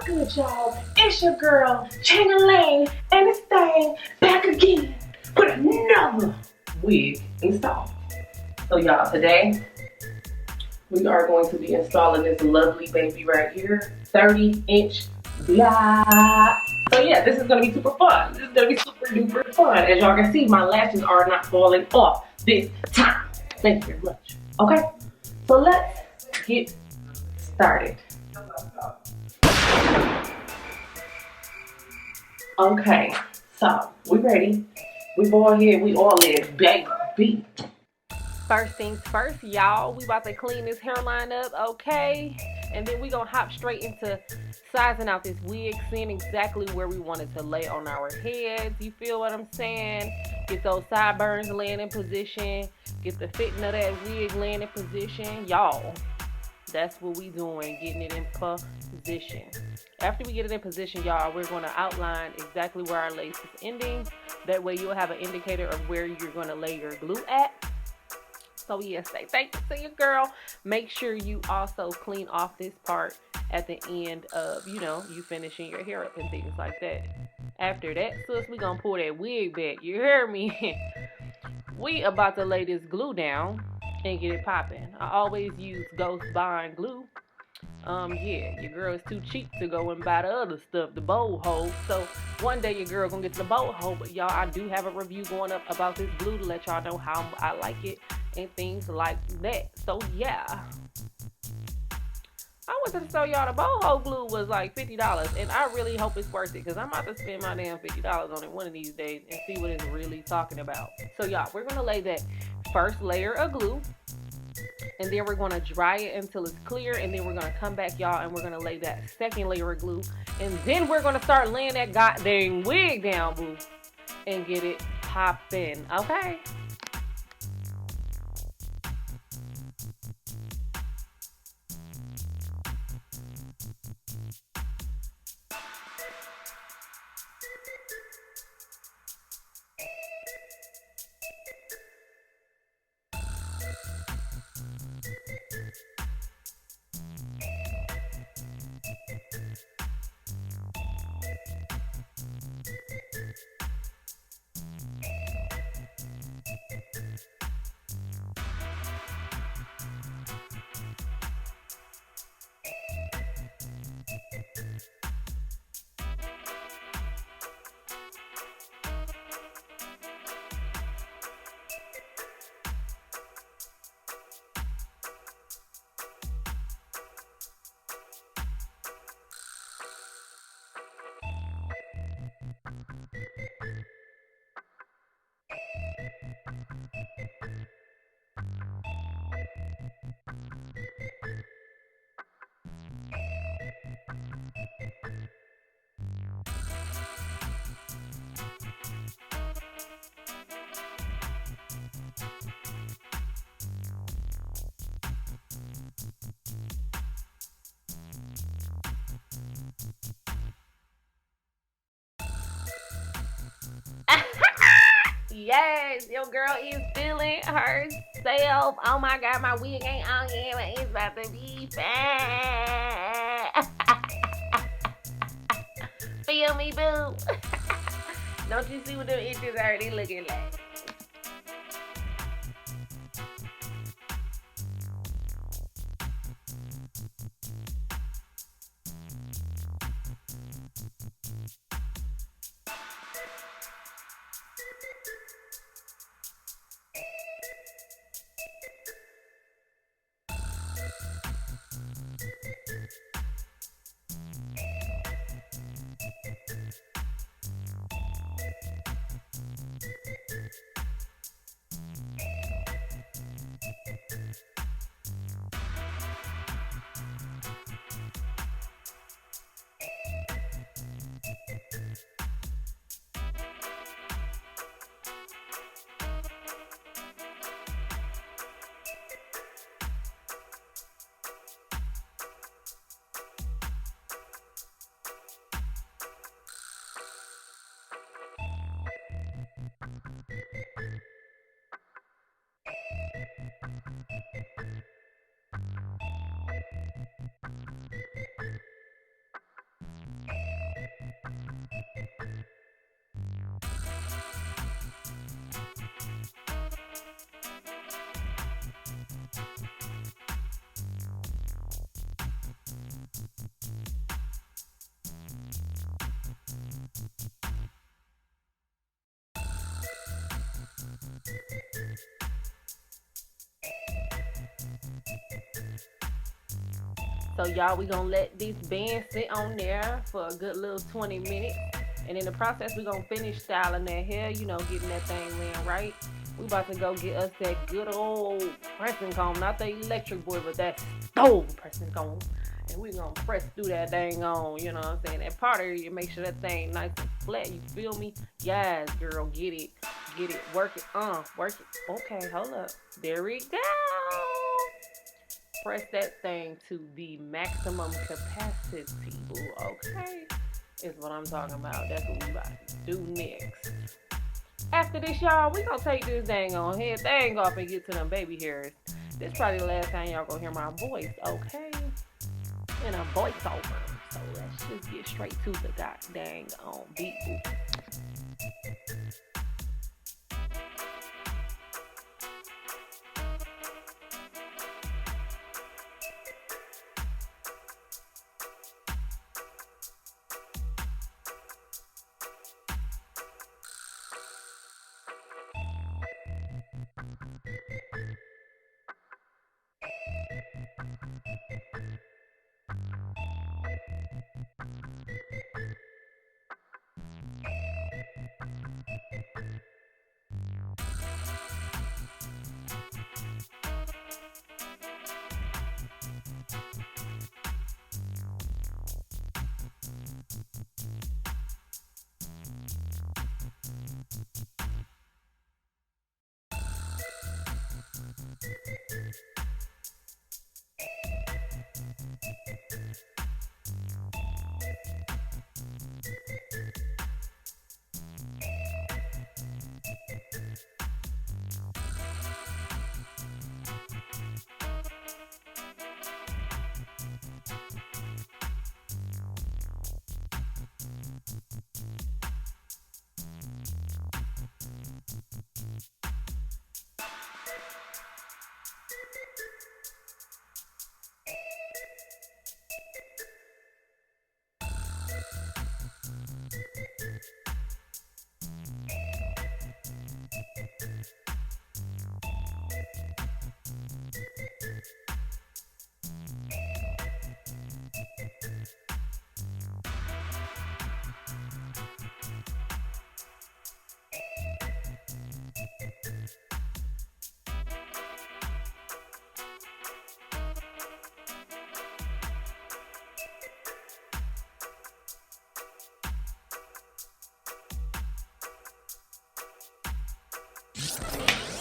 What's good, y'all? It's your girl, Chyng, and it's thing back again with another wig install. So, y'all, today we are going to be installing this lovely baby right here, 30-inch blah. So, yeah, this is going to be super fun. This is going to be super duper fun. As y'all can see, my lashes are not falling off this time. Thank you very much. Okay, so let's get started. Okay, so we ready. We all here. We all in, baby. First things first, y'all. We about to clean this hairline up, okay? And then we gonna hop straight into sizing out this wig, seeing exactly where we want it to lay on our heads. You feel what I'm saying? Get those sideburns laying in position. Get the fitting of that wig laying in position, y'all. That's what we doing, getting it in position. After we get it in position, y'all, we're going to outline exactly where our lace is ending. That way you'll have an indicator of where you're going to lay your glue at. So yes, say thank you to your girl. Make sure you also clean off this part at the end of, you finishing your hair up and things like that. After that, sis, we going to pull that wig back. You hear me? We about to lay this glue down and get it popping. I always use Ghost Bond glue. Yeah, your girl is too cheap to go and buy the other stuff, the bowl hole. So one day your girl gonna get to the bowl hole. But y'all, I do have a review going up about this glue to let y'all know how I like it and things like that. So yeah, I wanted to show y'all the bowl hole glue was like $50, and I really hope it's worth it because I'm about to spend my damn $50 on it one of these days and see what it's really talking about. So y'all, we're gonna lay that first layer of glue, and then we're going to dry it until it's clear, and then we're going to come back, y'all, and we're going to lay that second layer of glue, and then we're going to start laying that goddamn wig down, boo, and get it popping, okay? Yes, your girl is feeling herself. Oh my God, my wig ain't on yet, but it's about to be fine. Feel me, boo? Don't you see what them inches already looking like? So y'all, we gonna let this band sit on there for a good little 20 minutes. And in the process, we gonna finish styling that hair, you know, getting that thing laying right. We about to go get us that good old pressing comb, not the electric boy, but that stove pressing comb. And we gonna press through that dang on, you know what I'm saying? That part area, make sure that thing nice and flat, you feel me? Yes, girl, get it, work it, work it. Okay, hold up, there we go. Press that thing to the maximum capacity, boo, okay? Is what I'm talking about. That's what we about to do next. After this, y'all, we gonna take this dang on head thing off and get to them baby hairs. This probably the last time y'all gonna hear my voice, okay? In a voiceover. So let's just get straight to the god dang on beat, boo.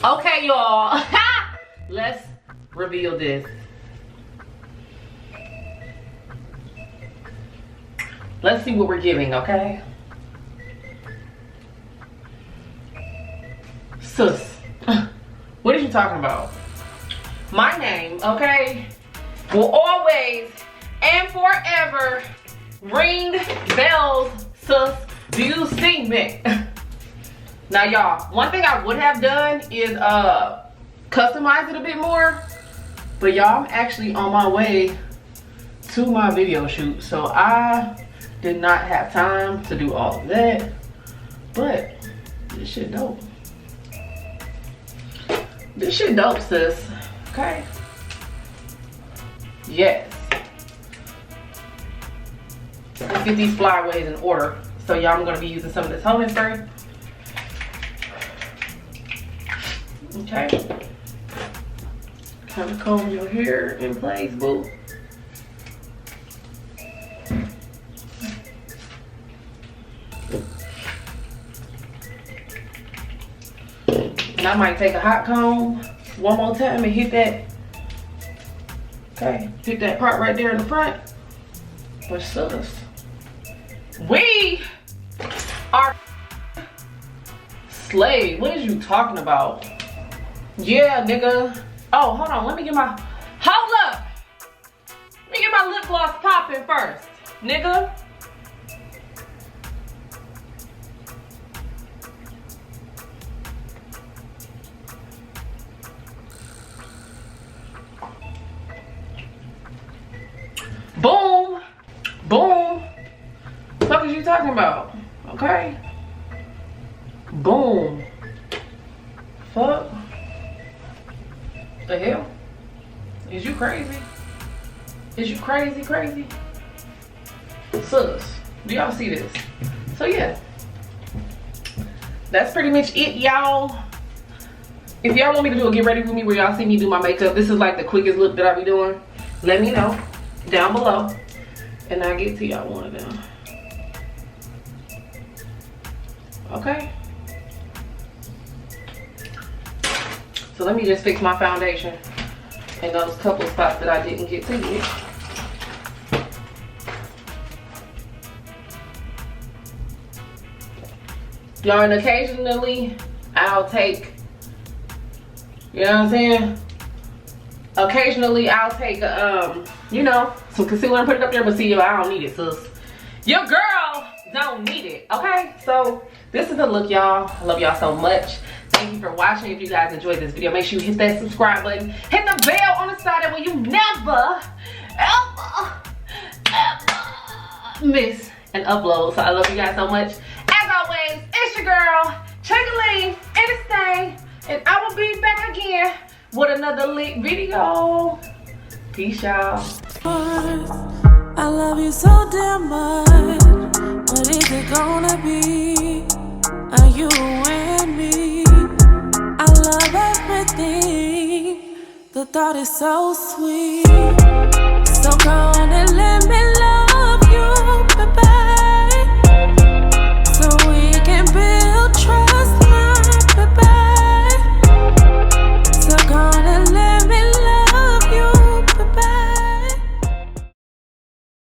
Okay, y'all. Let's reveal this. Let's see what we're giving, okay? Sus. What are you talking about? My name, okay, will always and forever ring bells, sus. Do you see me? Now, y'all, one thing I would have done is customize it a bit more. But y'all, I'm actually on my way to my video shoot. So I did not have time to do all of that. But this shit dope. This shit dope, sis. Okay? Yes. Let's get these flyaways in order. So y'all, I'm gonna be using some of this homing spray. Okay. Kind of comb your hair in place, boo. And I might take a hot comb one more time and hit that. Okay, hit that part right there in the front. But sus, we are slave. What is you talking about? Yeah, nigga. Oh, hold on. Let me get my... Hold up. Let me get my lip gloss popping first, nigga. Boom. Boom. What the fuck is you talking about? Okay. Boom. Fuck. The hell? Is you crazy? Is you crazy, crazy? Sus, do y'all see this? So yeah, that's pretty much it, y'all. If y'all want me to do a get ready with me where y'all see me do my makeup, this is like the quickest look that I be doing, let me know down below and I'll get to y'all one of them. Okay, so let me just fix my foundation and those couple spots that I didn't get to yet. Y'all, and occasionally I'll take, you know what I'm saying? Occasionally I'll take, you know, some concealer and put it up there, but see, I don't need it, sis. Your girl don't need it, okay? So this is the look, y'all. I love y'all so much. Thank you for watching. If you guys enjoyed this video, make sure you hit that subscribe button. Hit the bell on the side, that way you never, ever miss an upload. So I love you guys so much. As always, it's your girl, Chyng and this thing. And I will be back again with another lit video. Peace, y'all. I love you so damn much. What is it gonna be? Are you and me? I love everything. The thought is so sweet. So come on and let me love